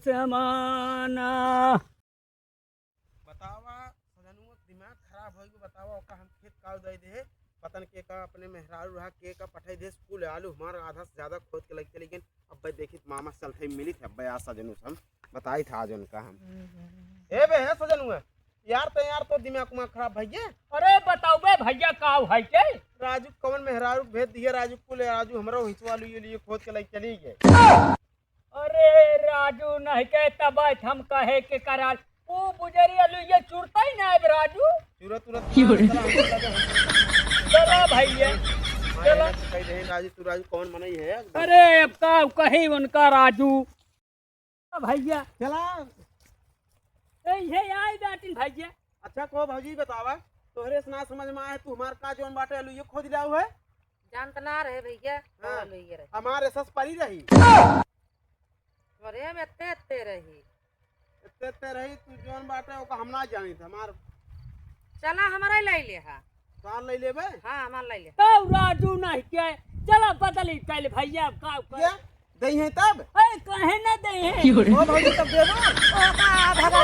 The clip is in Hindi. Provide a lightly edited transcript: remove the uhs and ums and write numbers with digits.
समाना। बतावा सजनुआ दिमाग खराब हो गई। बतावा ओका हम खेत काव दे दे पतन के का अपने मेहरारू रहा के का पठाई दे स्कूल आलू हमारा आधा से ज्यादा खोद के लग लेकिन अब भाई देखी मामा चलते मिली थे अब आज सजनु हम बताई था आज उनका हम ए बे है सजनुआ यार तो दिमाग उमाग खराब भैया। अरे बताओ बे भैया का है के राजू कौन मेहरारू भेज दिए राजू को ले राजू हमारा हिचवा लिए खोद के लग चली गए। अरे राजू नहीं के तब हम कहे के कराल वो बुजरिया ये चुरता ही ना है राजू। तुरंत चला भैया चला कह दे राजू तू राजू कौन मनाई है। अरे अब का कहीं उनका राजू भैया चला ये आई बैठिन भैया। अच्छा को भौजी बतावा तोहरे से ना समझ में आए तू हमार का जोन बाटे आलू ये खोद लाऊ है जानत ना रहे भैया। हाँ। लुइये रहे हमारे सस परी रही अरे में एते रही इतने रही तू जोन बाटे ओका हम ना जानी थे हमार चला हमारा ले ले हा। कान ले लेबे। हाँ हमारा ले ले तो राजू नहीं के चला बदली कल भैया का क्या दई है तब कहे ना दे ओ भौजी तब देबो ओ का भगा